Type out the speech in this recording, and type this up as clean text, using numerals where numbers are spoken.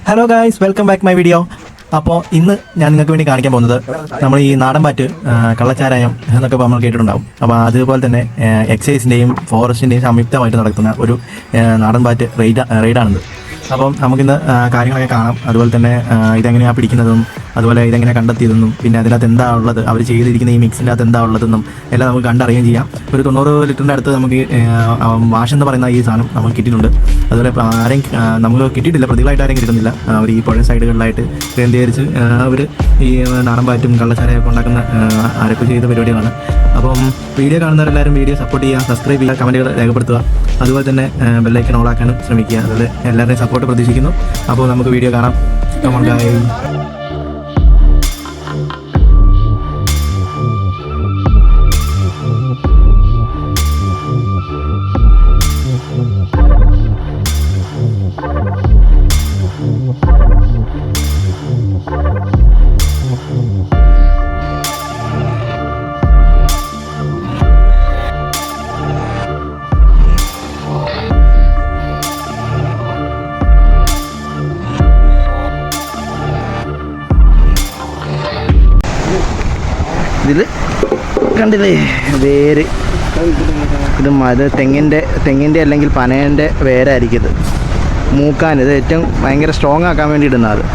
Hello guys, welcome back my video. അപ്പോൾ ഇന്ന് ഞാൻ നിങ്ങൾക്ക് വേണ്ടി കാണിക്കാൻ പോകുന്നത് നമ്മൾ ഈ നാടൻ പാറ്റ്, കള്ളച്ചാരായം എന്നൊക്കെ നമ്മൾ കേട്ടിട്ടുണ്ടാവും. അപ്പോൾ അതുപോലെ തന്നെ എക്സൈസിൻ്റെയും ഫോറസ്റ്റിൻ്റെയും സംയുക്തമായിട്ട് നടത്തുന്ന ഒരു നാടൻ പാറ്റ് റെയ്ഡാണിത്. അപ്പം നമുക്കിന്ന് കാര്യങ്ങളൊക്കെ കാണാം. അതുപോലെ തന്നെ ഇതെങ്ങനെയാണ് പിടിക്കുന്നതെന്നും അതുപോലെ ഇതെങ്ങനെ കണ്ടെത്തിയതെന്നും പിന്നെ അതിനകത്ത് എന്താ ഉള്ളത്, അവർ ചെയ്തിരിക്കുന്ന ഈ മിക്സിൻ്റെ അകത്ത് എന്താ ഉള്ളതെന്നും എല്ലാം നമുക്ക് കണ്ടറിയുകയും ചെയ്യാം. ഒരു 90 ലിറ്ററിൻ്റെ അടുത്ത് നമുക്ക് വാഷ് എന്ന് പറയുന്ന ഈ സാധനം നമുക്ക് കിട്ടിയിട്ടുണ്ട്. അതുപോലെ ആരെയും നമുക്ക് കിട്ടിയിട്ടില്ല, പ്രതികളായിട്ട് ആരെയും കിട്ടുന്നില്ല. അവർ ഈ പുഴ സൈഡുകളിലായിട്ട് കേന്ദ്രീകരിച്ച് അവർ ഈ നാടൻ പാറ്റും കള്ളച്ചാരയൊക്കെ ഉണ്ടാക്കുന്ന അരപ്പ് ചെയ്ത പരിപാടികളാണ്. അപ്പം വീഡിയോ കാണുന്നവരെല്ലാവരും വീഡിയോ സപ്പോർട്ട് ചെയ്യുക, സബ്സ്ക്രൈബ് ചെയ്യുക, കമൻറ്റുകൾ രേഖപ്പെടുത്തുക. അതുപോലെ തന്നെ ബെല്ലൈക്കൺ ഓളാക്കാനും ശ്രമിക്കുക. അതുപോലെ എല്ലാവരുടെയും സപ്പോർട്ട് പ്രതീക്ഷിക്കുന്നു. അപ്പോൾ നമുക്ക് വീഡിയോ കാണാം. ഇതിൽ കണ്ടില്ലേ വേര്, ഇത് തെങ്ങിൻ്റെ അല്ലെങ്കിൽ പനേൻ്റെ വേരായിരിക്കും ഇത്. മൂക്കാൻ ഇത് ഏറ്റവും ഭയങ്കര സ്ട്രോങ് ആക്കാൻ വേണ്ടി ഇടുന്ന അത്.